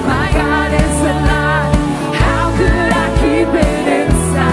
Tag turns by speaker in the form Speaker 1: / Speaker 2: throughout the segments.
Speaker 1: My God is alive. How could I keep it inside?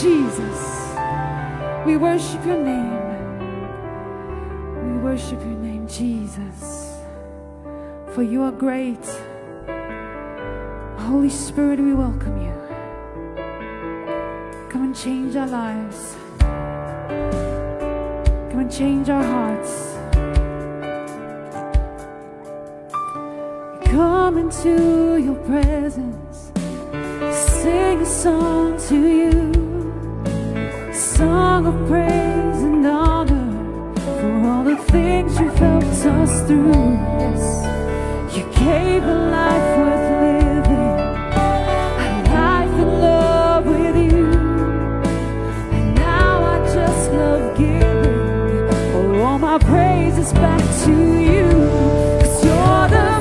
Speaker 1: Jesus. We worship your name. We worship your name, Jesus. For you are great. Holy Spirit, we welcome you. Come and change our lives. Come and change our hearts. Come into your presence, sing a song to you, a song of praise and honor for all the things you've helped us through. Yes, you gave a life worth living, a life in love with you, and now I just love giving all my praises back to you. 'Cause you're the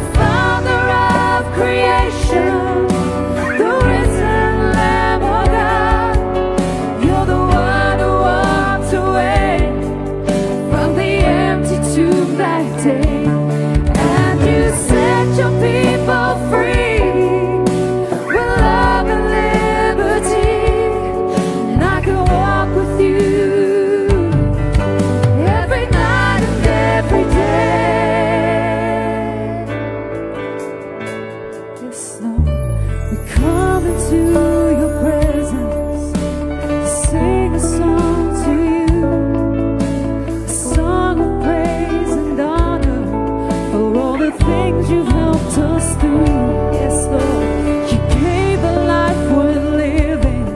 Speaker 1: creation, the risen Lamb of God. You're the one who walked away from the empty tomb that day, and you set your people free with love and liberty. And I can walk with you every night and every day. Come into your presence, sing a song to you, a song of praise and honor for all the things you've helped us through. Yes, Lord, you gave a life worth living,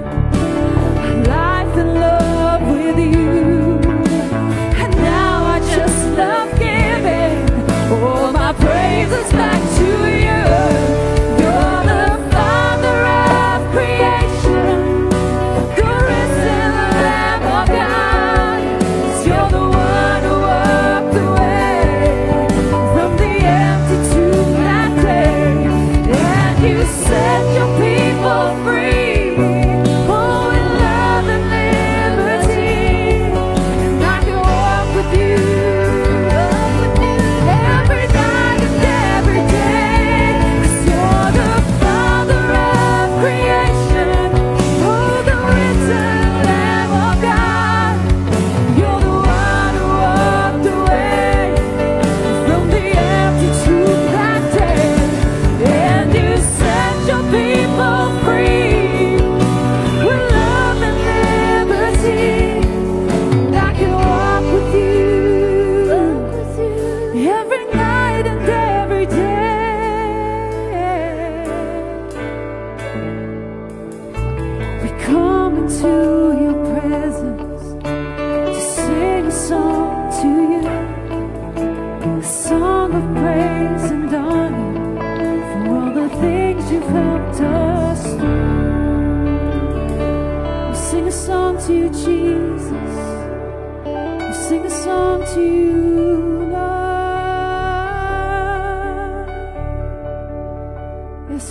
Speaker 1: a life in love with you, and now I just love giving all my praises back to you.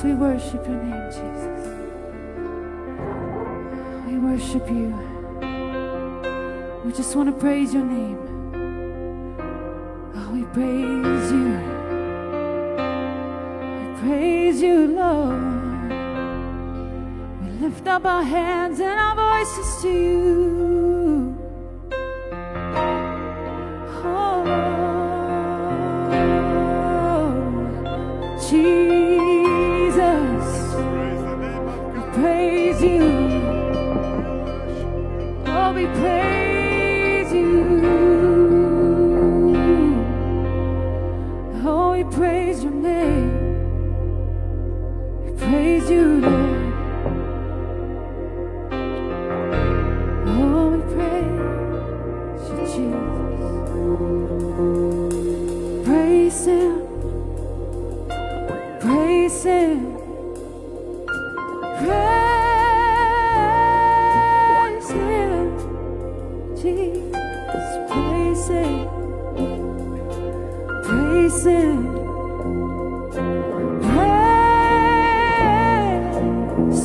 Speaker 1: We worship your name, Jesus. We worship you. We just want to praise your name. Oh, we praise you. We praise you, Lord. We lift up our hands and our voices to you. Oh, Jesus. Praise you. Oh, we praise you. Oh, we praise your name. We praise you, Lord. Oh, we praise you, Jesus. Praise him. Praise him. Praise him, Jesus. Praise him. Praise him. Praise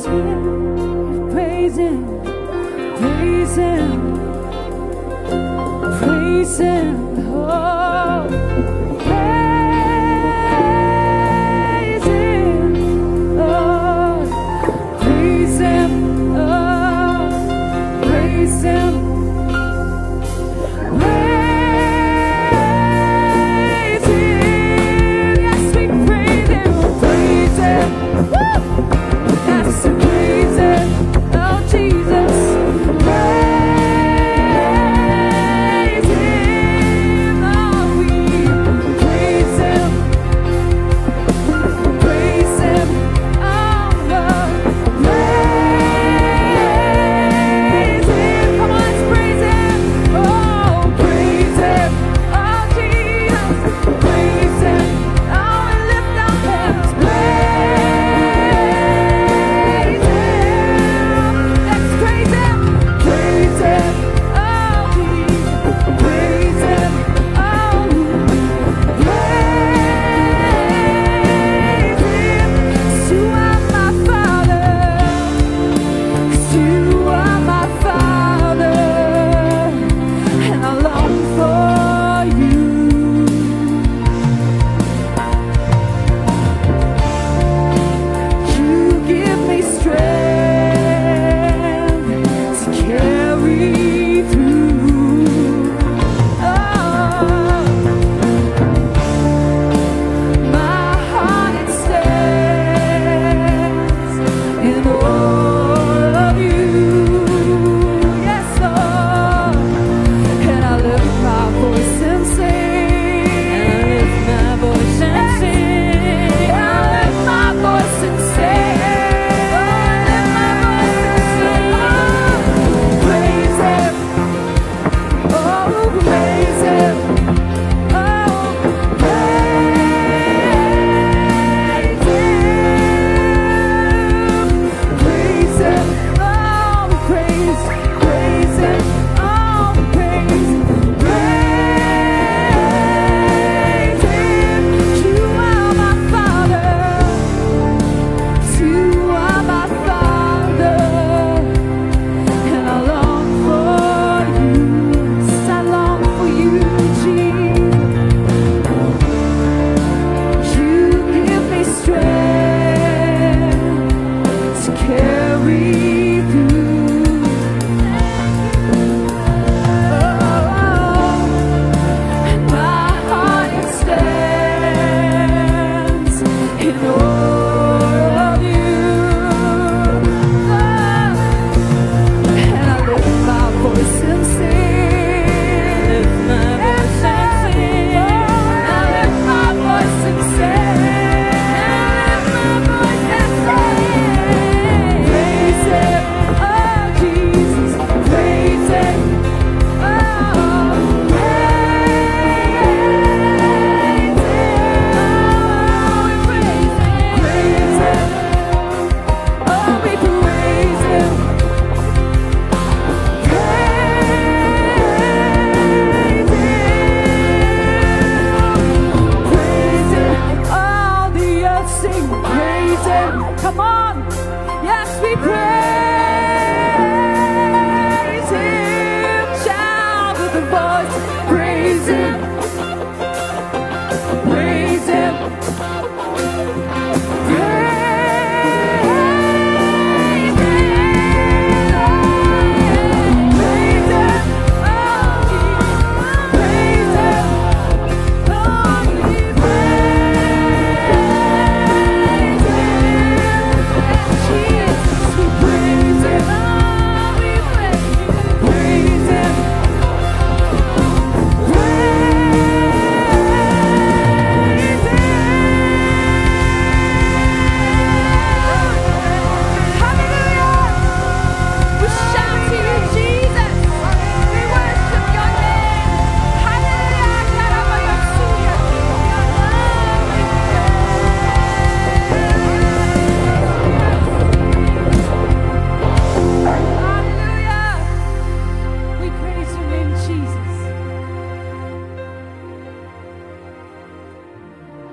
Speaker 1: him. Praise him. Praise him. Praise him. Oh. Praise him.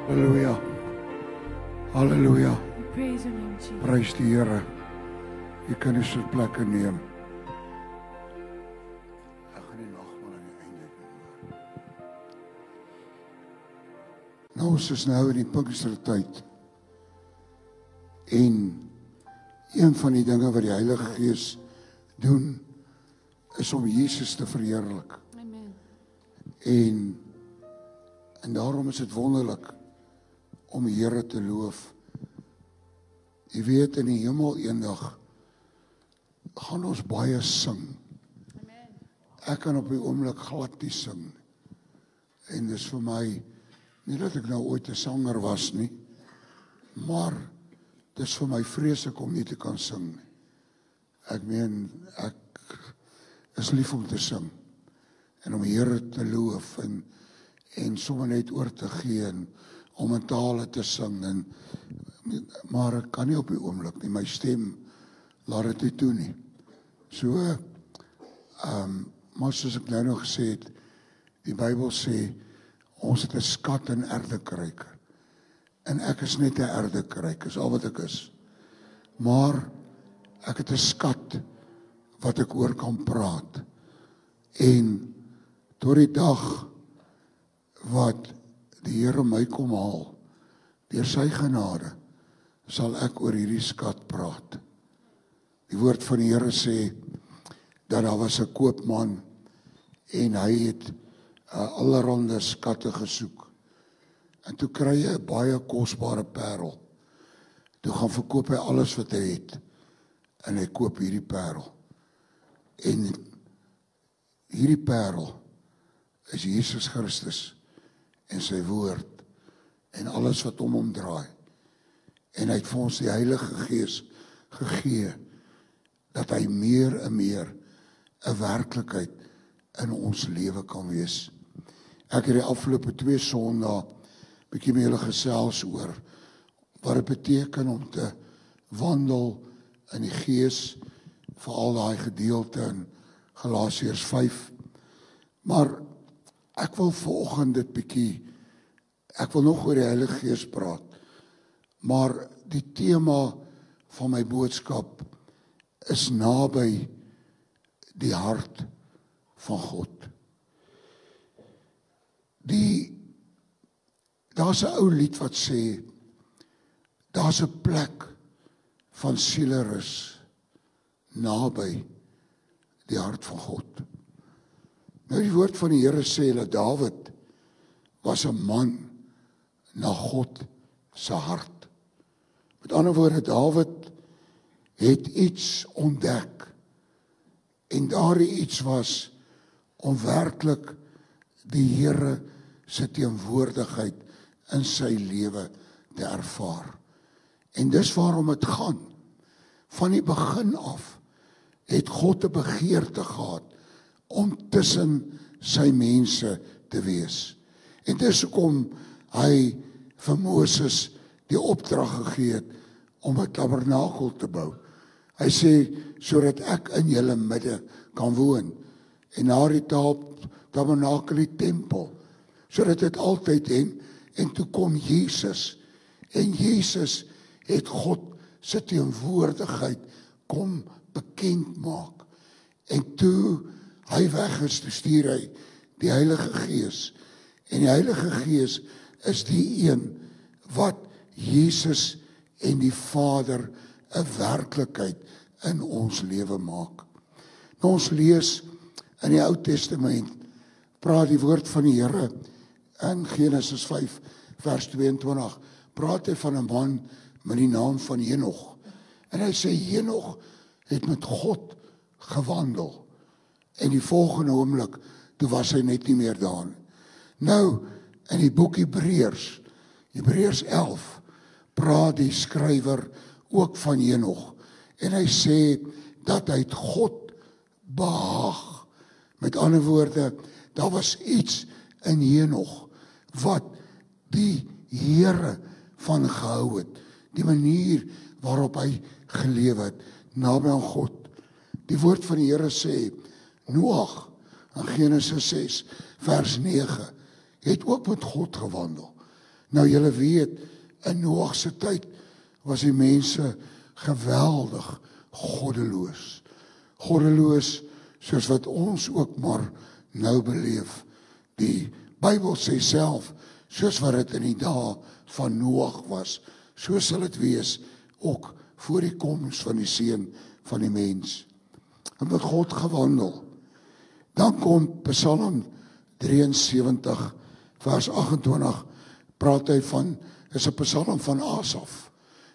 Speaker 2: Halleluja. Halleluja.
Speaker 1: We praise your name, Jesus.
Speaker 2: Prys die Here. Jy kan nie sit plekke neem. Ek gaan die nagmaal aan die einde doen. Nou is ons nou in die Pinkstertyd. En een van die dinge wat die Heilige Gees doen, is om Jesus te verheerlik.
Speaker 1: Amen.
Speaker 2: En daarom is dit wonderlik om die Here te loof. Jy weet, in die hemel eendag gaan ons baie sing.
Speaker 1: Amen.
Speaker 2: Ek kan op die oomblik glad nie sing. En dis vir my, nie dat ek nou ooit 'n sanger was nie, maar dis vir my vreeslik om nie te kan sing nie. Ek meen, ek is lief om te sing en om die Here te loof en sommer net oor te gee en om in tale te sing maar ek kan nie op die oomblik nie, my stem laat dit nie toe nie. So, maar soos ek nou nog gesê het, die Bybel sê, ons het 'n skat in erdekryke. En ek is net 'n erdekryk, is al wat ek is. Maar ek het 'n skat wat ek oor kan praat. En tot die dag wat die Here my kom haal, deur sy genade, sal ek oor hierdie skat praat. Die woord van die Here sê, dat daar was 'n koopman, en hy het allerhande skatte gesoek. En toe kry hy 'n baie kosbare parel. Toe gaan verkoop hy alles wat hy het, en hy koop hierdie parel. En hierdie parel is Jesus Christus, en sy woord, en alles wat om hom draai. En hy het vir ons die Heilige Gees gegee, dat hy meer en meer 'n werklikheid in ons lewe kan wees. Ek het die afgelope 2 Sondae bietjie met julle gesels oor wat dit beteken om te wandel in die Gees, veral daai gedeelte in Galasiërs 5. Maar ek wil vanoggend dit bietjie, ek wil nog oor die Heilige Gees praat, maar die tema van my boodskap is naby die hart van God. Daar's 'n ou lied wat sê, daar's 'n plek van sielerus naby die hart van God. Nou die woord van die Here sê dat Dawid was 'n man na God se hart. Met ander woorde, Dawid het iets ontdek, en daardie iets was om werklik die Here se teenwoordigheid in sy lewe te ervaar. En dis waarom dit gaan. Van die begin af het God 'n begeerte gehad om tussen sy mense te wees. En dis hoekom hy vir Moses die opdrag gegee het om 'n tabernakel te bou. Hy sê, sodat ek in julle midde kan woon. En na die tabernakel die tempel, sodat dit altyd en toe kom Jesus. En Jesus het God se teenwoordigheid kom bekend maak. En toe hy weg is, toe stuur hy die Heilige Gees. En die Heilige Gees is die een wat Jesus en die Vader 'n werklikheid in ons lewe maak. Nou ons lees in die Ou Testament, praat die woord van die Here in Genesis 5 vers 22, praat hy van 'n man met die naam van Henog. En hy sê Henog het met God gewandel. En die volgende oomblik, toe was hy net nie meer daar. Nou, in die boek Hebreërs 11, praat die skrywer ook van Henog. En hy sê dat hy het God behaag. Met ander woorde, daar was iets in Henog wat die Here van gehou het. Die manier waarop hy geleef het, naby aan God. Die woord van die Here sê, Noag, in Genesis 6, vers 9, het ook met God gewandel. Nou julle weet, in Noag se tyd was die mense geweldig goddeloos. Goddeloos soos wat ons ook maar nou beleef. Die Bybel sê self, soos wat dit in die dae van Noag was, so sal dit wees ook voor die koms van die seun van die mens. En met God gewandel. Dan kom Psalm 73 vers 28, praat hy van, is 'n psalm van Asaf.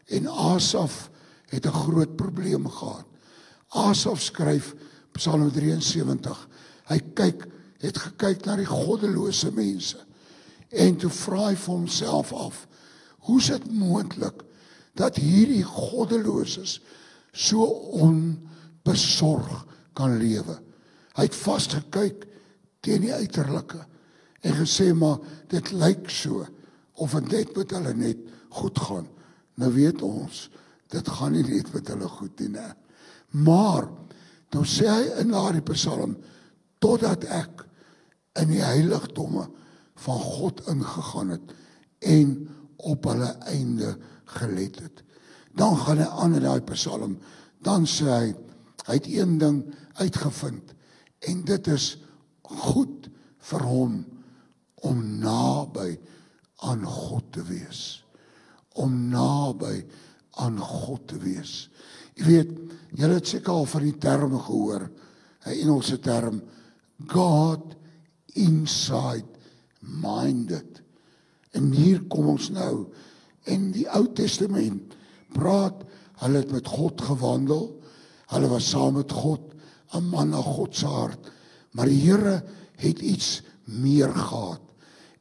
Speaker 2: En Asaf het 'n groot probleem gehad. Asaf skryf Psalm 73. Hy het gekyk na die goddelose mense. En toe vra hy vir homself af, hoe is dit moontlik dat hierdie goddeloses so onbesorg kan lewe? Hy het vasgekyk teen die uiterlike en gesê, maar dit lyk so, of dit met hulle net goed gaan. Nou weet ons, dit gaan nie net met hulle goed nie, ne? Maar, nou sê hy in daardie Psalm, totdat ek in die heiligdomme van God ingegaan het en op hulle einde gelet het. Dan gaan hy aan in daai Psalm, dan sê hy het een ding uitgevind, en dit is goed vir hom om naby aan God te wees. Om naby aan God te wees. Jy weet, julle het seker al van die term gehoor, 'n Engelse term, God inside minded. En hier kom ons nou, en die Ou Testament praat, hulle het met God gewandel, hulle was saam met God, 'n man na God se hart, maar die Here het iets meer gehad,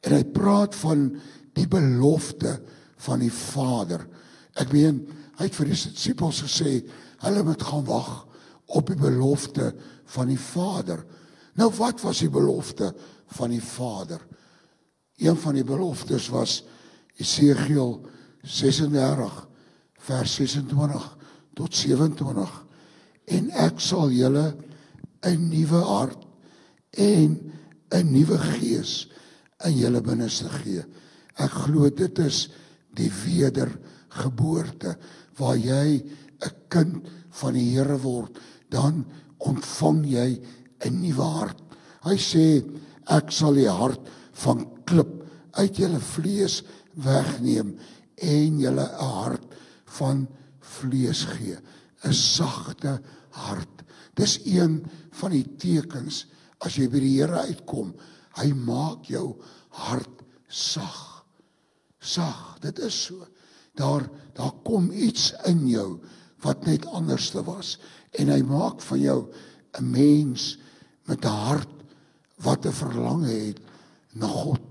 Speaker 2: en hy praat van die belofte van die Vader. Ek meen, hy het vir die disippels gesê, hulle moet gaan wag op die belofte van die Vader. Nou wat was die belofte van die Vader? Een van die beloftes was Esegiel 36 vers 26 tot 27. En ek sal julle 'n nuwe hart en 'n nuwe gees in julle binneste gee. Ek glo dit is die wedergeboorte, waar jy 'n kind van die Here word, dan ontvang jy 'n nuwe hart. Hy sê, ek sal die hart van klip uit julle vlees wegneem en julle 'n hart van vlees gee, 'n sagte hart. Dis een van die tekens, as jy by die Here uitkom, hy maak jou hart sag. Sag, dit is so. Daar kom iets in jou wat net anderste was, en hy maak van jou 'n mens met 'n hart wat 'n verlange het na God.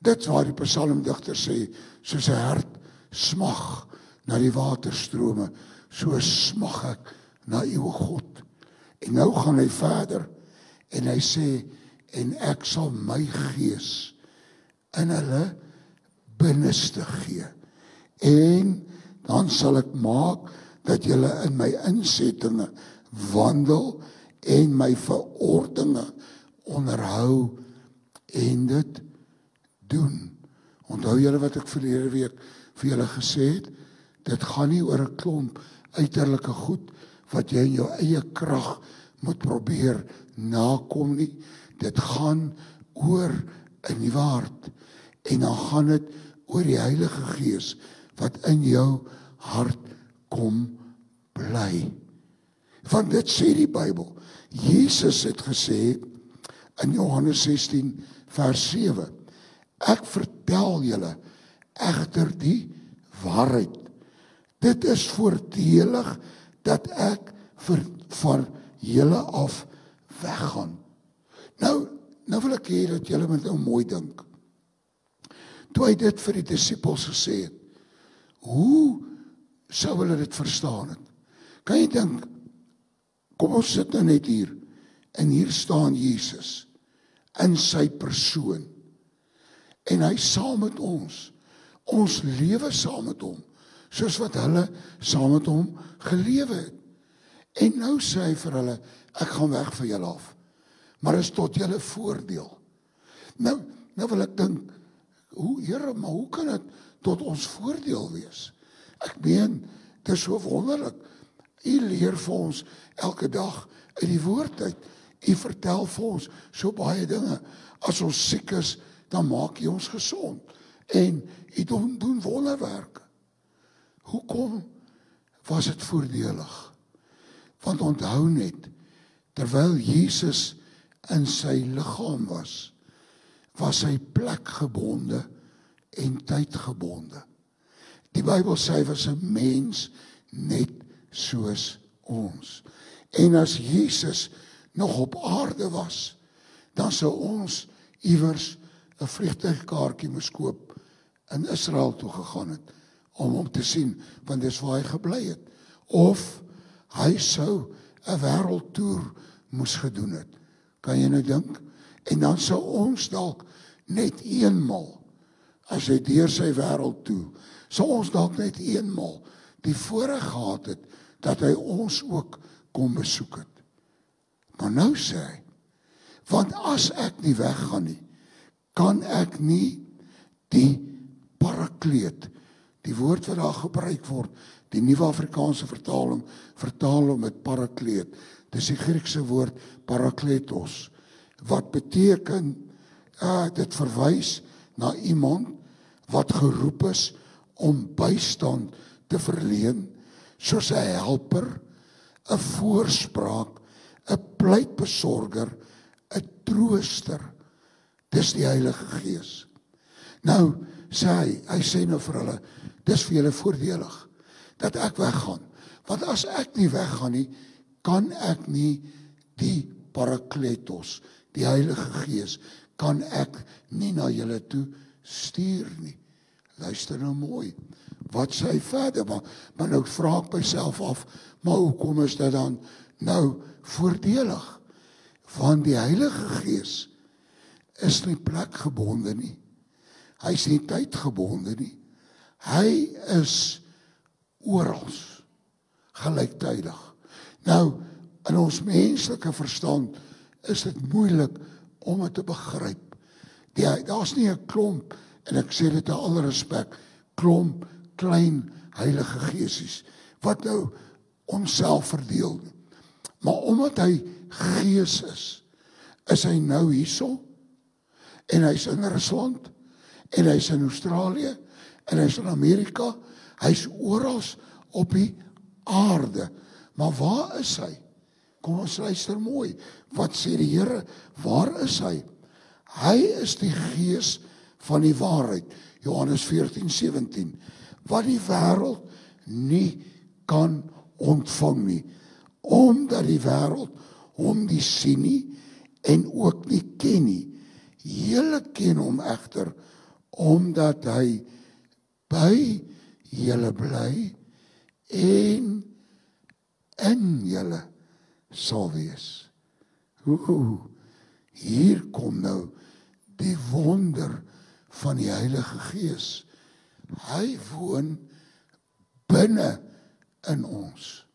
Speaker 2: Dit is waar die psalmdigter sê, soos 'n hart smag na die waterstrome, so smag ek na uw God. En nou gaan hy verder, en hy sê, en ek sal my gees in hulle binneste gee. En dan sal ek maak dat julle in my insettinge wandel en my verordeninge onderhou en dit doen. Onthou julle wat ek verlede week vir julle gesê het? Dit gaan nie oor 'n klomp uiterlike goed wat jy in jou eie krag moet probeer nakom nie. Dit gaan oor 'n nuwe hart, en dan gaan dit oor die Heilige Gees wat in jou hart kom bly. Want dit sê die Bybel. Jesus het gesê in Johannes 16 vers 7, ek vertel julle egter die waarheid. Dit is voordelig dat ek van julle af weggaan. Nou wil ek hê dat julle moet nou mooi dink. Toe hy dit vir die disippels gesê het, hoe sou hulle dit verstaan het? Kan jy dink, kom ons sit nou net hier, en hier staan Jesus, in sy persoon, en hy saam met ons lewe saam met hom, soos wat hulle saam met hom gelewe het. En nou sê hy vir hulle, ek gaan weg van julle af, maar is tot julle voordeel. Nou wil ek dink, Here, maar hoe kan dit tot ons voordeel wees? Ek meen, dit is so wonderlik. U leer vir ons elke dag uit die woord uit. U vertel vir ons so baie dinge. As ons siek is, dan maak U ons gesond. En U doen wonderwerke. Hoekom was dit voordelig? Want onthou net, terwyl Jesus in sy liggaam was hy plekgebonde en tydgebonde. Die Bybel sê hy was 'n mens net soos ons. En as Jesus nog op aarde was, dan sou ons iewers 'n vliegtuigkaartjie moes koop in Israel toe gegaan het, om hom te sien, want dis waar hy gebly het. Of hy sou 'n wêreldtoer moes gedoen het. Kan jy nou dink? En dan sou ons dalk net eenmal, as hy deur sy wêreld toe, sou ons dalk net eenmal die voorreg gehad het, dat hy ons ook kom besoek het. Maar nou sê hy, want as ek nie weggaan nie, kan ek nie die parakleet, die woord wat daar gebruik word, die Nuwe Afrikaanse vertaling, vertaal hom met parakleet. Dis die Griekse woord parakletos, wat beteken, dit verwys na iemand wat geroep is om bystand te verleen, soos 'n helper, 'n voorspraak, 'n pleitbesorger, 'n trooster. Dis die Heilige Gees. Nou sê hy sê nou vir hulle, dis vir julle voordelig dat ek weggaan. Want as ek nie weggaan nie, kan ek nie die parakletos, die Heilige Gees, kan ek nie na julle toe stuur nie. Luister nou mooi. Wat sê hy verder? Maar nou vra ek myself af, maar hoekom is dit dan nou voordelig? Want die Heilige Gees is nie plekgebonde nie. Hy is nie tydgebonde nie. Hy is oral, gelyktydig. Nou, in ons menslike verstand is dit moeilik om dit te begryp. Daar's nie 'n klomp, en ek sê dit in alle respek, klomp klein Heilige Geesies, wat nou onsself verdeel. Maar omdat hy Gees is hy nou hierso, en hy's in Rusland, en hy's in Australië, en hy's in Amerika, hy's oral op die aarde. Maar waar is hy? Kom ons luister mooi. Wat sê die Here? Waar is hy? Hy is die Gees van die waarheid. Johannes 14:17. Wat die wêreld nie kan ontvang nie, omdat die wêreld hom nie sien nie en ook nie ken nie. Julle ken hom egter omdat hy by julle bly en in julle sal wees. Hier kom nou die wonder van die Heilige Gees. Hy woon binne in ons.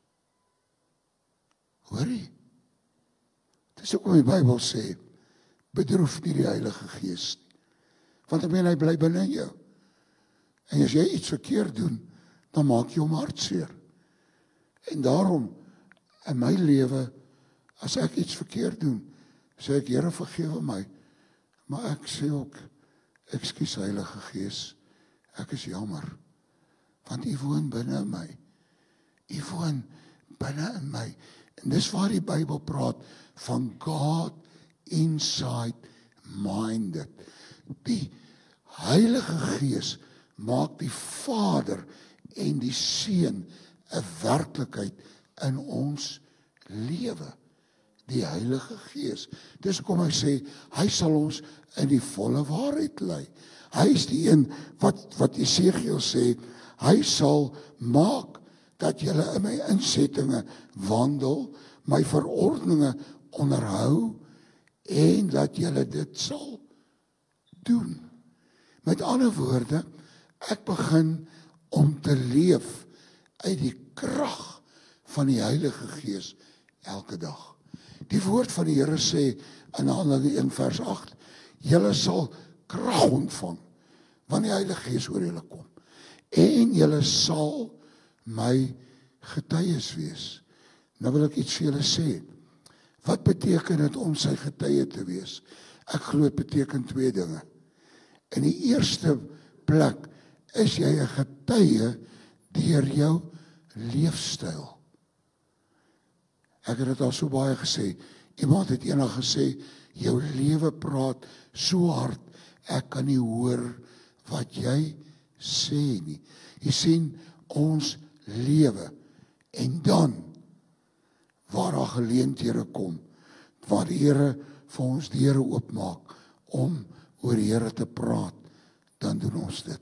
Speaker 2: Hoor jy? Dis ook wat die Bybel sê, bedroef nie die Heilige Gees nie. Want ek meen, hy bly binne in jou. En as jy iets verkeerd doen, dan maak jy hom hartseer. En daarom, in my lewe, as ek iets verkeerd doen, sê ek, Here, vergewe my. Maar ek sê ook, ekskuus Heilige Gees, ek is jammer, want U woon binne in my. U woon binne in my. En dis waar die Bybel praat van God inside minded. Die Heilige Gees maak die Vader en die Seun 'n werklikheid in ons lewe. Die Heilige Gees. Dis hoekom hy sê, hy sal ons in die volle waarheid lei. Hy is die een wat Esegiel sê, hy sal maak dat julle in my insettinge wandel, my verordeninge onderhou, en dat julle dit sal doen. Met ander woorde, ek begin om te leef uit die krag van die Heilige Gees elke dag. Die woord van die Here sê in Handelinge 1 vers 8, julle sal krag ontvang wanneer die Heilige Gees oor julle kom. En julle sal my getuies wees. Nou wil ek iets vir julle sê. Wat beteken dit om sy getuie te wees? Ek glo dit beteken 2 dinge. In die eerste plek is jy 'n getuie deur jou leefstyl. Ek het dit al so baie gesê. Iemand het eendag gesê, jou lewe praat so hard, ek kan nie hoor wat jy sê nie. Jy sien, ons lewe. En dan, waar daar geleenthede kom, waar die Here vir ons deure oopmaak om oor die Here te praat, dan doen ons dit.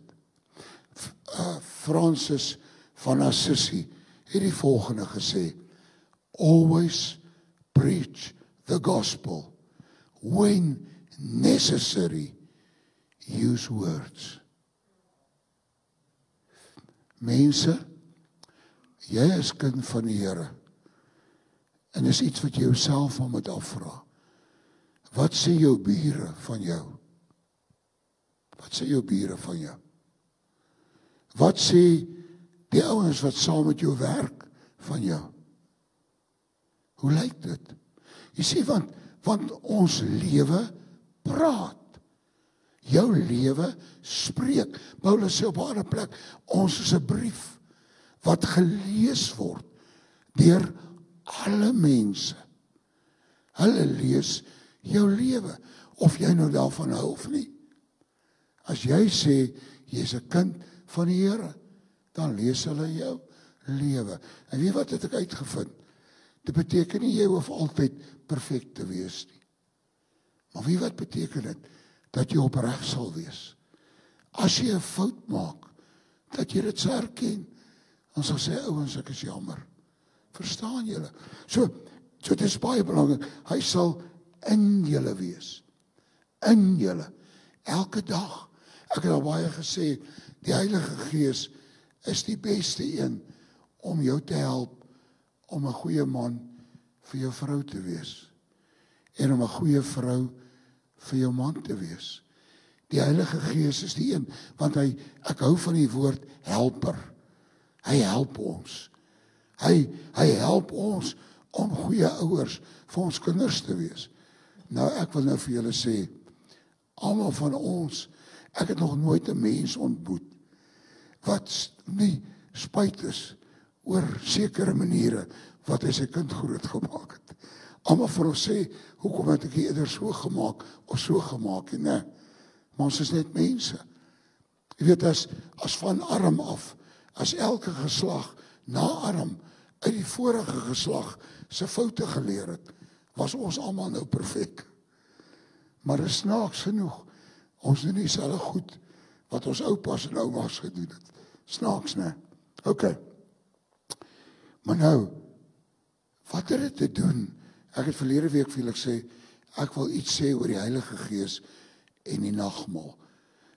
Speaker 2: Francis van Assisi het die volgende gesê: always preach the gospel. When necessary, use words. Mense, jy is kind van die Here. En is iets wat jy jouself van moet afvra. Wat sê jou bure van jou? Wat sê jou bure van jou? Wat sê die ouens wat saam met jou werk van jou? Hoe lyk dit? Jy sê, want ons lewe praat. Jou lewe spreek. Paulus sê op 'n ander plek, ons is 'n brief wat gelees word deur alle mense. Hulle lees jou lewe, of jy nou daarvan hou of nie. As jy sê, jy is 'n kind van die Here, dan lees hulle jou lewe. En weet wat het ek uitgevind? Dit beteken nie jy hoef altyd perfek te wees nie. Maar weet wat beteken dit? Dat jy opreg sal wees. As jy 'n fout maak, dat jy dit sal erken. Dan sal sê, ouens, ek is jammer. Verstaan julle? So dit is baie belangrik. Hy sal in julle wees. In julle. Elke dag. Ek het al baie gesê, die Heilige Gees is die beste een om jou te help om 'n goeie man vir jou vrou te wees. En om 'n goeie vrou vir jou man te wees. Die Heilige Gees is die een, want ek hou van die woord helper. Hy help ons. Hy help ons om goeie ouers vir ons kinders te wees. Nou, ek wil nou vir julle sê, almal van ons, ek het nog nooit 'n mens ontmoet wat nie spyt is oor sekere maniere wat hy sy kind groot gemaak het. Almal van ons sê, hoekom het ek eerder so gemaak of so gemaak, nee. Maar ons is net mense. Jy weet, as van Adam af, as elke geslag na Adam uit die vorige geslag se foute geleer het, was ons almal nou perfek. Maar dit is snaaks genoeg, ons doen dieselfde goed wat ons oupas en oumas gedoen het. Snaaks, né? OK. Maar nou, wat het dit te doen? Ek het verlede week vir julle gesê, ek wil iets sê oor die Heilige Gees en die nagmaal.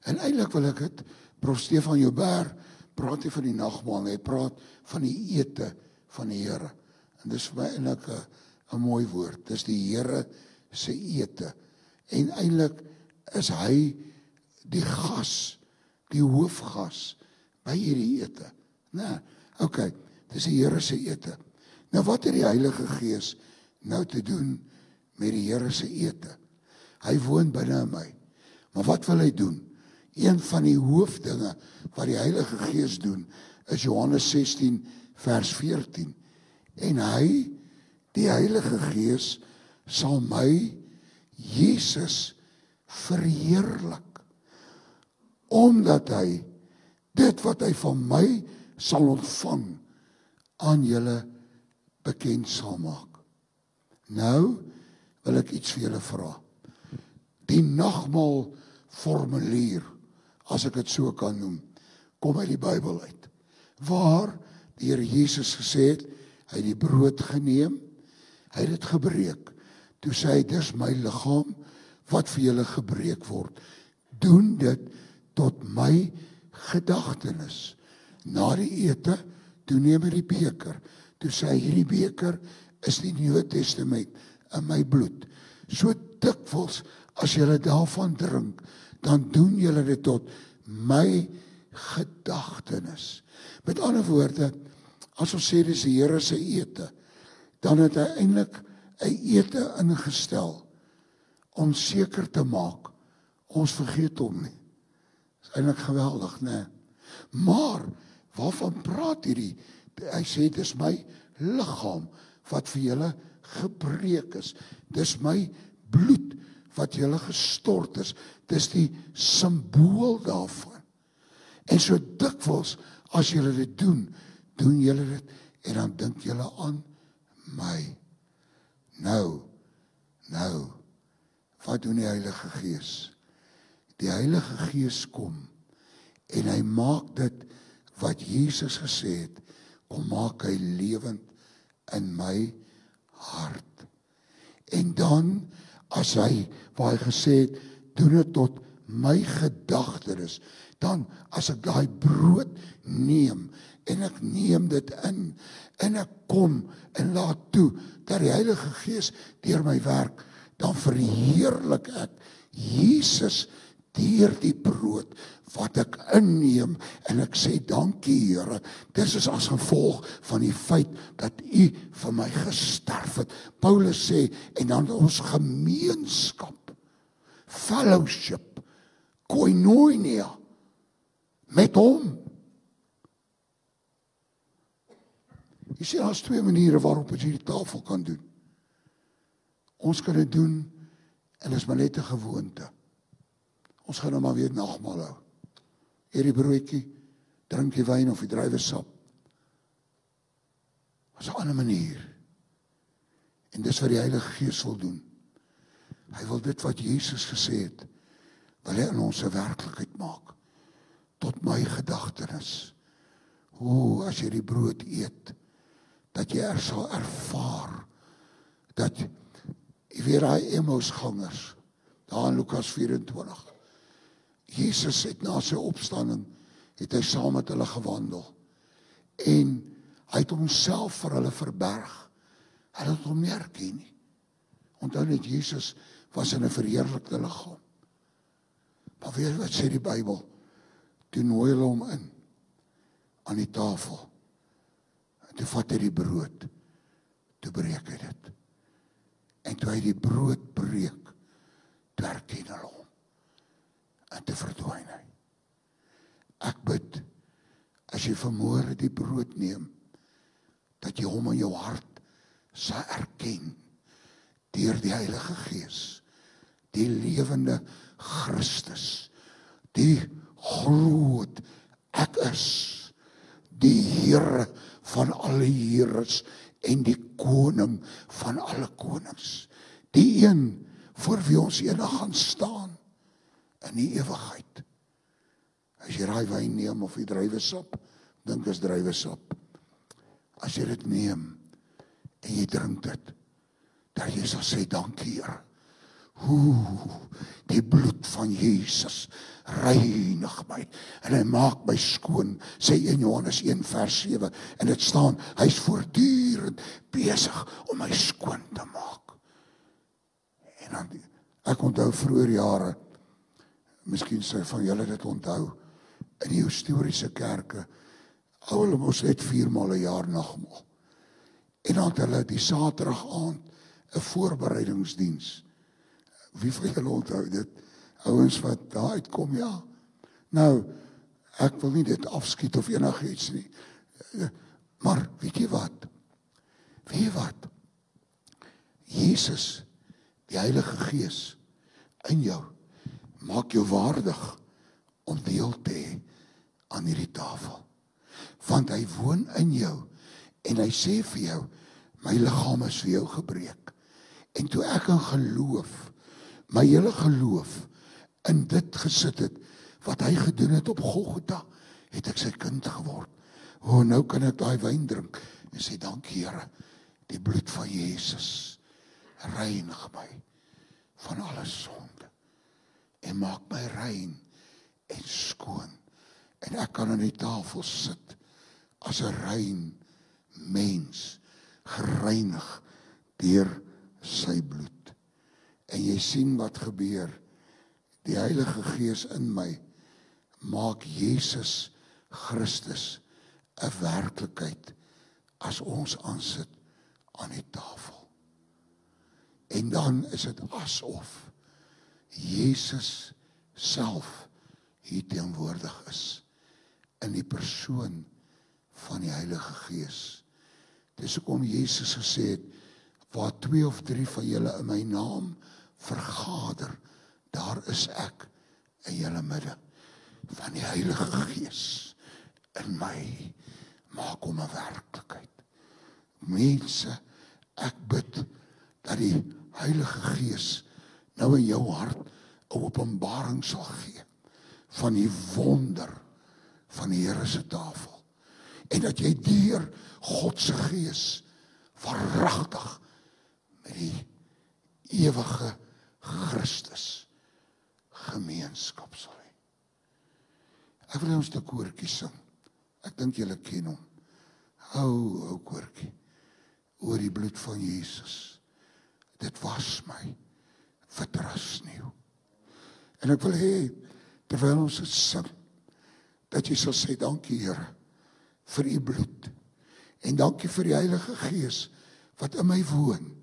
Speaker 2: En eintlik wil ek dit, Prof Stefan Joubert praat nie van die nagmaal nie, hy praat van die ete van die Here. En dis vir my eintlik 'n mooi woord. Dis die Here se ete. En eintlik is hy die gas, die hoofgas by hierdie ete. Nee, OK, dis die Here se ete. Nou wat het die Heilige Gees nou te doen met die Here se ete? Hy woon binne in my. Maar wat wil hy doen? Een van die hoofdinge wat die Heilige Gees doen, is Johannes 16 vers 14. En hy, die Heilige Gees, sal my, Jesus, verheerlik. Omdat hy dit wat hy van my sal ontvang, aan julle bekend sal maak. Nou wil ek iets vir julle vra. Die nagmaal formulier, as ek dit so kan noem, kom uit die Bybel uit. Waar die Here Jesus gesê het, hy het die brood geneem, hy het dit gebreek. Toe sê hy, dis my liggaam wat vir julle gebreek word. Doen dit tot my gedagtenis. Na die ete, toe neem hy die beker. Toe sê hy, hierdie beker is die Nuwe Testament in my bloed. So dikwels as julle daarvan drink, dan doen julle dit tot my gedagtenis. Met ander woorde, as ons sê dis die Here se ete, dan het hy eintlik 'n ete ingestel om seker te maak ons vergeet hom nie. Dis eintlik geweldig, né? Maar waarvan praat hierdie? Hy sê dis my liggaam wat vir julle gebreek is. Dis my bloed wat julle gestort is. Dis die simbool daarvan. En so dikwels as julle dit doen julle dit en dan dink julle aan my. Nou, wat doen die Heilige Gees? Die Heilige Gees kom en hy maak dit wat Jesus gesê het, kom maak hy lewend in my hart. En dan, as hy, waar hy gesê het, doen dit tot my gedagtenis, dan as ek daai brood neem, en ek neem dit in, en ek kom en laat toe, dat die Heilige Gees deur my werk, dan verheerlik ek Jesus deur die brood wat ek inneem, en ek sê dankie Here, dis is as gevolg van die feit dat U vir my gesterf het. Paulus sê, en dan ons gemeenskap, fellowship, koinonia, met hom. Jy sê, daar's twee maniere waarop ons hierdie tafel kan doen. Ons kan dit doen, en dit is maar net 'n gewoonte. Ons gaan nou maar weer nagmaal hou. Eet die broodjie, drink die wyn of die druiwesap. Dit is 'n ander manier. En dis wat die Heilige Gees wil doen. Hy wil dit wat Jesus gesê het, wil hy in ons 'n werklikheid maak. Tot my gedagtenis. As jy die brood eet, dat jy sal ervaar, dat, jy weet daai Emmausgangers, daar in Lukas 24, Jesus het na sy opstanding, het hy saam met hulle gewandel, en hy het homself vir hulle verberg, hulle het hom nie herken nie. Onthou net, Jesus was in 'n verheerlikte liggaam. Maar weet wat sê die Bybel? Toe nooi hulle hom in, aan die tafel, en toe vat hy die brood, toe breek hy dit, en toe hy die brood breek, toe herken hulle hom, en toe verdwyn hy. Ek bid, as jy vanmôre die brood neem, dat jy hom in jou hart sal erken, deur die Heilige Gees, die lewende Christus, die groot ek is, die Here van alle Heeres en die koning van alle konings, die een voor wie ons eendag gaan staan in die ewigheid. As jy daai wyn neem of die druiwesap, dink is druiwesap. As jy dit neem en jy drink dit, dat jy sal sê dankie Here. Die bloed van Jesus reinig my en hy maak my skoon, sê 1 Johannes 1 vers 7, en dit staan, hy is voortdurend besig om my skoon te maak. En dan, ek onthou vroeër jare, miskien sê van julle dit onthou, in die historiese kerke, hulle mos net 4 maal 'n jaar nagmaal. En dan het hulle die Saterdag aand 'n voorbereidingsdiens. Wie van julle onthou dit? Ouens wat daar uitkom, ja. Nou, ek wil nie dit afskiet of enigiets nie. Maar weet jy wat? Jesus, die Heilige Gees in jou, maak jou waardig om deel te hê aan hierdie tafel. Want hy woon in jou en hy sê vir jou, my liggaam is vir jou gebreek. En toe ek in geloof, my hele geloof in dit gesit het, wat hy gedoen het op Golgotha, het ek sy kind geword. Nou kan ek daai wyn drink en sê, dankie Here, die bloed van Jesus reinig my van alle sonde en maak my rein en skoon. En ek kan aan die tafel sit as 'n rein mens, gereinig deur sy bloed. En jy sien wat gebeur. Die Heilige Gees in my maak Jesus Christus 'n werklikheid as ons aansit aan die tafel. En dan is dit asof Jesus self hier teenwoordig is in die persoon van die Heilige Gees. Dis hoekom Jesus gesê het, waar 2 of 3 van julle in my naam vergader, daar is ek in julle midde. Van die Heilige Gees in my maak hom 'n werklikheid. Mense, ek bid dat die Heilige Gees nou in jou hart 'n openbaring sal gee van die wonder van die Here se tafel. En dat jy deur God se Gees waaragtig met die ewige Christus gemeenskap sal hê. Ek wil ons 'n koortjie sing. Ek dink julle ken hom. Ou koortjie. Oor die bloed van Jesus. Dit was my witter as sneeu. En ek wil hê, terwyl ons dit sing, dat jy sal sê, dankie Here, vir u bloed. En dankie vir die Heilige Gees, wat in my woon.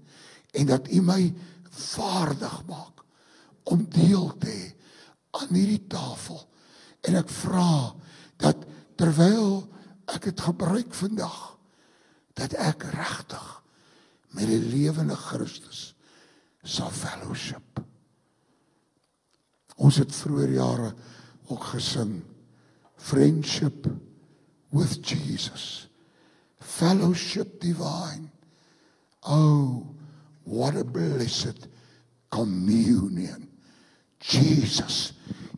Speaker 2: En dat u my vaardig maak, om deel te hê aan hierdie tafel. En ek vra, dat terwyl ek dit gebruik vandag, dat ek regtig met die lewende Christus sal fellowship. Ons het vroeër jare ook gesing, friendship with Jesus, fellowship divine. Oh, what a blessed communion. Jesus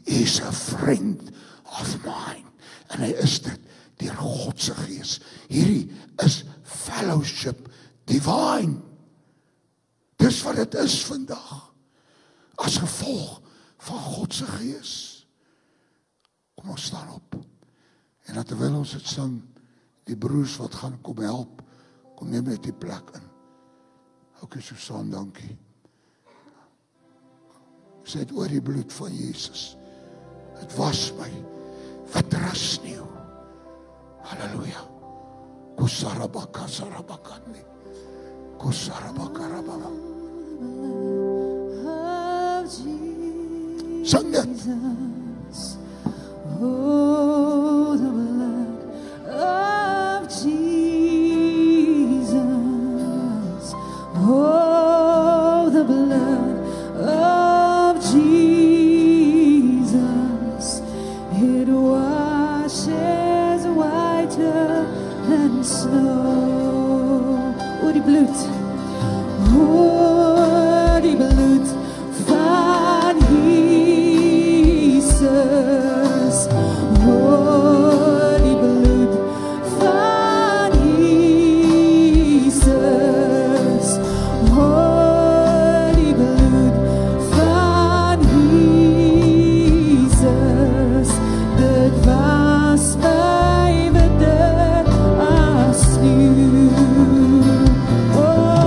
Speaker 2: is a friend of mine. En hy is dit deur God se Gees. Hierdie is fellowship divine. Dis wat dit is vandag. As gevolg van God se Gees. Kom ons staan op. En dat terwyl ons dit sing, die broers wat gaan kom help, kom neem net die plek in. Ok, Susan, dankie. Sê het oor die bloed van Jesus. Het was my witter as sneeu. Halleluja. Kusarabaka sarabakani. Kusarabaka rababa. Sing dit.
Speaker 1: Oh, the blood of Jesus. Oh, the blood of Jesus. It washes whiter than snow. Oh, die bloed. Oh, die bloed van Jesus. Oh, die bloed van Jesus. Oh, die bloed van Jesus. Dit was my witter as sneeu. Oh,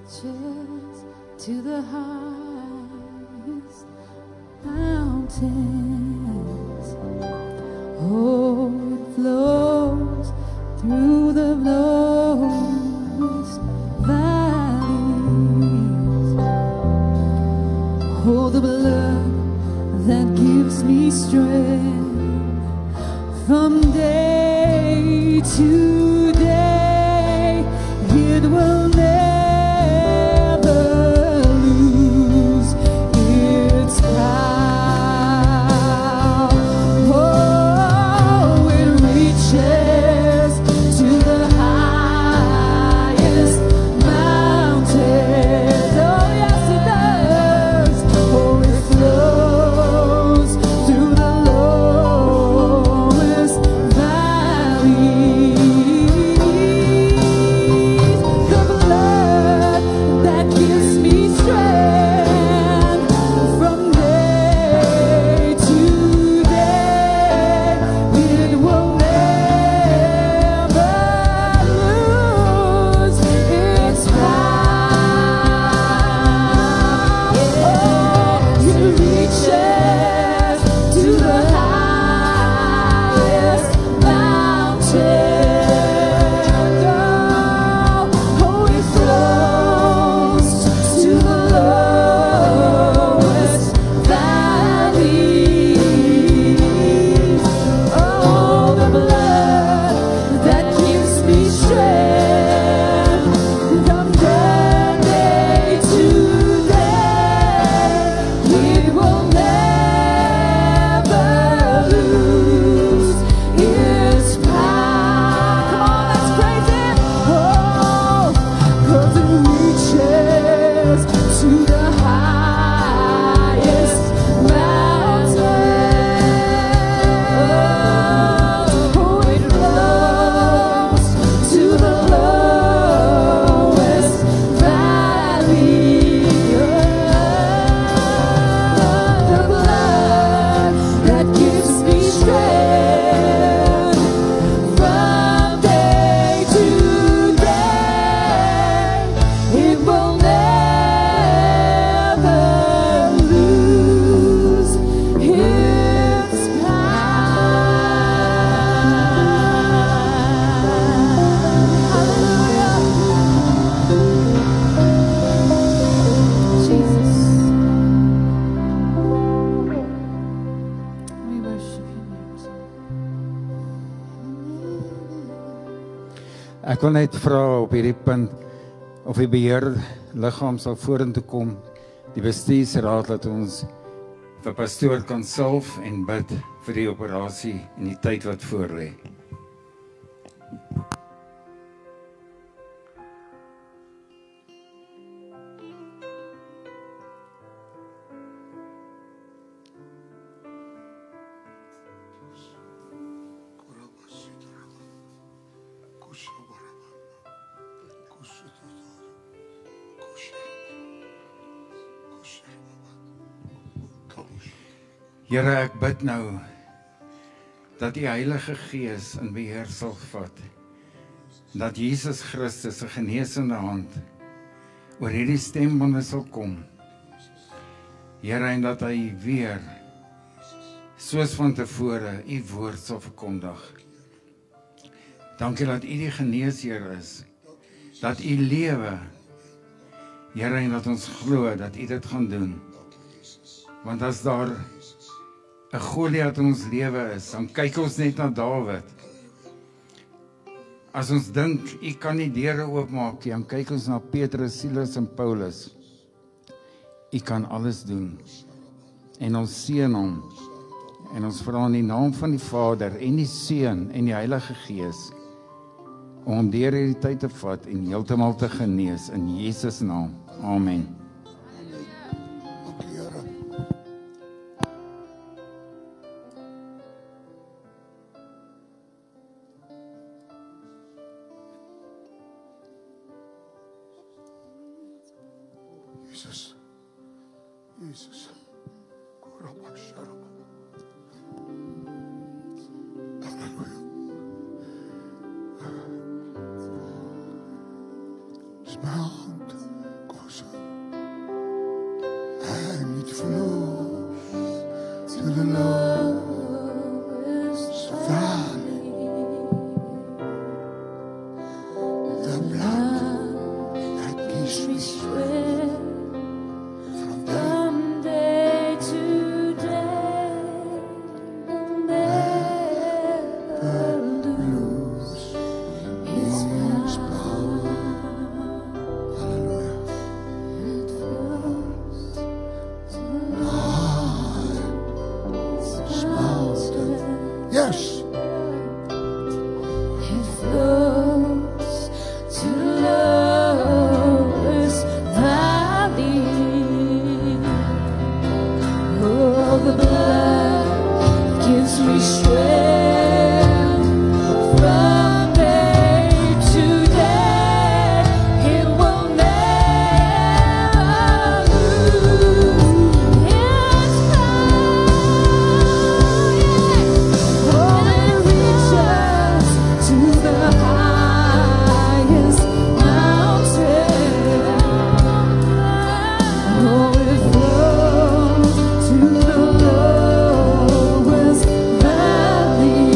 Speaker 1: reaches to the highest mountains. Oh, it flows through the lowest valleys. Oh, the blood that gives me strength from day to day, it will never lose its power. Oh, it reaches to the highest mountains. Oh, yes, it does. Oh, it flows through the lowest valleys. The blood that gives me strength from day to day, it will never lose its power. Oh, it reaches to the highest mountain. Oh, it flows to the lowest valleys. Oh, the blood that gives me strength from day to day, it will never lose its power. Come on, let's praise it. Oh, 'cause it reaches to the highest mountain. Oh, it flows to the lowest valley. The blood that gives me strength from day to day, it will never lose its power. Jesus, we worship you, Lord.
Speaker 3: Ek wil net vra op hierdie punt of die beheer liggaam sal vorentoe kom, die bestuursraad, dat ons vir pastoor kan salf en bid vir die operasie en die tyd wat voor lê. Here, ek bid nou dat die Heilige Gees in beheer sal vat, dat Jesus Christus se genesende hand oor hierdie stembande sal kom. Here, en dat hy weer soos van tevore u woord sal verkondig. Dankie dat u die geneesheer is, dat u lewe, Here, en dat ons glo dat u dit gaan doen. Want as daar 'n Goliat in ons lewe is, dan kyk ons net na Dawid. As ons dink, u kan nie deure oopmaak nie, dan kyk ons na Petrus, Silas en Paulus. U kan alles doen. En ons seën hom. En ons vra in die naam van die Vader en die Seun en die Heilige Gees om deur hierdie tyd te vat en heeltemal te genees in Jesus naam. Amen.
Speaker 2: Jesus. Jesus. Dis my hand And it flows to the lowest valley. The blood that gives me strength from
Speaker 1: day to day, will never lose its power.
Speaker 2: Hallelujah.
Speaker 1: It flows to the
Speaker 2: Yes.
Speaker 1: It flows to lowest valley. Oh, the blood gives me strength from day to day. It will never lose its power. Oh, it reaches to the highest mountain. Oh, it flows to the lowest valley.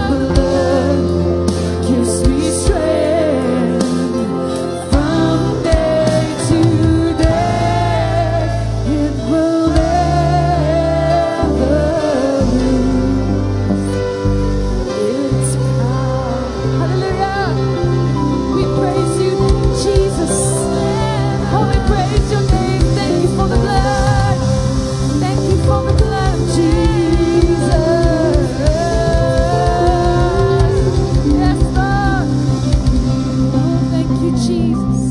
Speaker 1: The blood gives me strength from day to day. It will never lose its power. Hallelujah. We praise you, Jesus. Oh, we praise your name. Thank you for the blood. Thank you for the blood, Jesus. Yes, Lord. Oh, thank you, Jesus.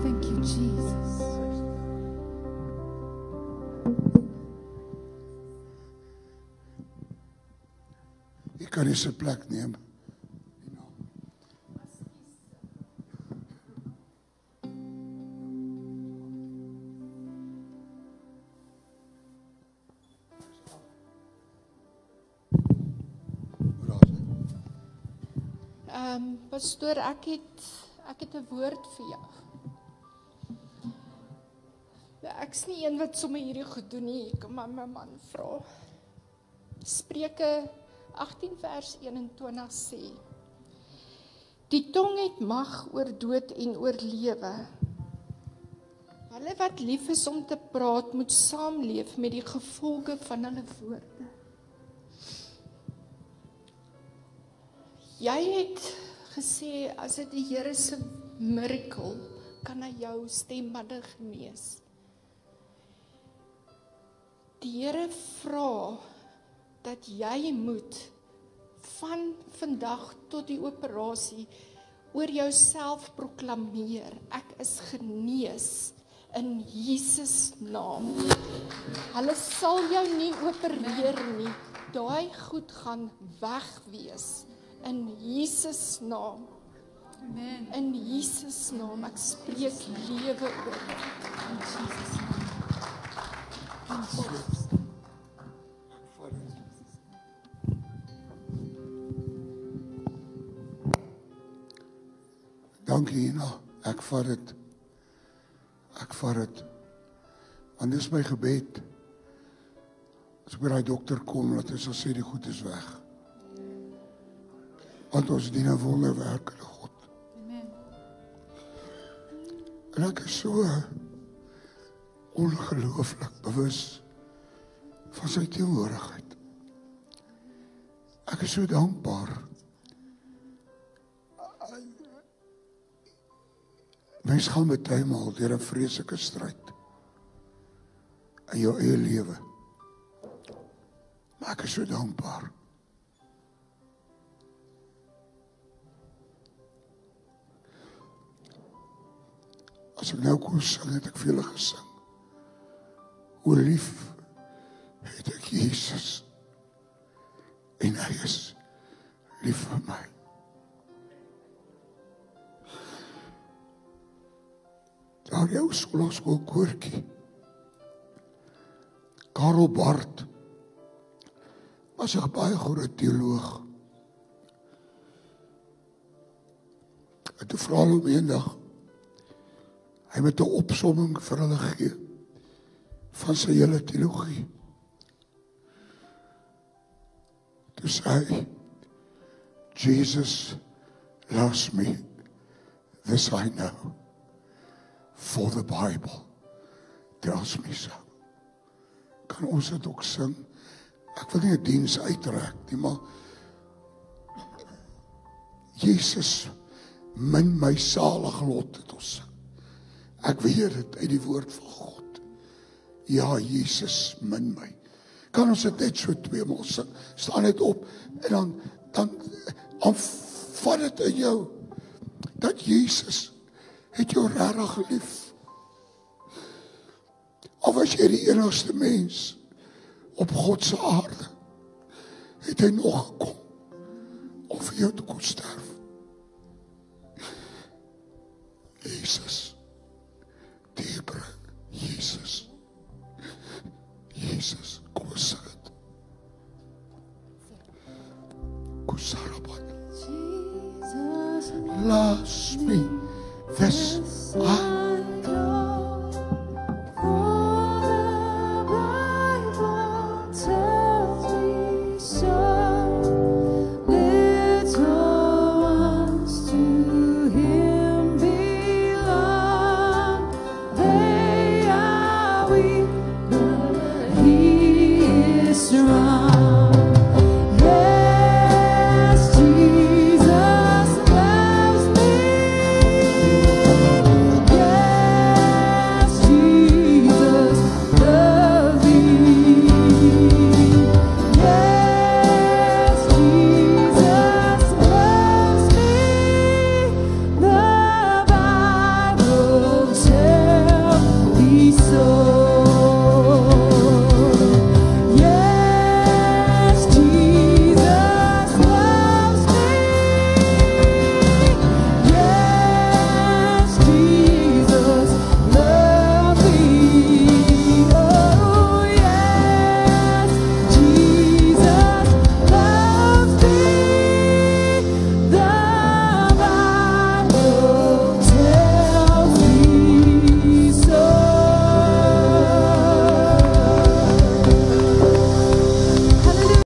Speaker 1: Thank you, Jesus.
Speaker 2: Jy kan nie sy plek neem.
Speaker 4: Pastoor, ek het 'n woord vir jou. Ek's nie een wat sommer hierdie goed doen nie, ek kan maar my man vra. Spreuke 18 vers 21 sê: Die tong het mag oor dood en oor lewe. Hulle wat lief is om te praat, moet saamleef met die gevolge van hulle woorde. Jy het gesê, as dit die Here se miracle, kan hy jou stembande genees. Die Here vra dat jy moet van vandag tot die operasie oor jouself proklameer, ek is genees in Jesus naam. Hulle sal jou nie opereer nie, daai goed gaan wegwees in Jesus naam.
Speaker 1: Amen.
Speaker 4: In Jesus naam, ek spreek lewe oor. In Jesus naam.
Speaker 2: Dankie, Ina. Ek vat dit. Want dis my gebed. As ek by die dokter kom, dat hy sal sê die goed is weg. Want ons dien 'n wonderwerkende God.
Speaker 1: Amen.
Speaker 2: En ek is so ongelooflik bewus van sy teenwoordigheid. Ek is so dankbaar. Mens gaan baie maal deur 'n vreeslike stryd in jou eie lewe. Maar ek is so dankbaar. As ek nou kon sing, het ek vir julle gesing. Hoe lief het ek Jesus en hy is lief vir my. Daar jou skoolkoortjie, Karel Barth, was 'n baie groot teoloog. En toe vra hulle hom eendag, hy moet 'n opsomming vir hulle gee van sy hele teologie. Toe sê hy, Jesus loves me, this I know, for the Bible tells me so. Kan ons dit ook sing? Ek wil nie 'n diens uitrek nie, maar Jesus min my salig lot het ons sing. Ek weet dit uit die woord van God. Ja, Jesus min my. Kan ons dit net so tweemaal sing? Staan net op en dan vat dit in jou dat Jesus het jou regtig lief. Al was jy die enigste mens op God se aarde, het hy nog gekom om vir jou te kon sterf. Jesus, dieper, Jesus, Jesus, kom ons sing het. Kusarabat.
Speaker 1: Jesus
Speaker 2: Loves me, this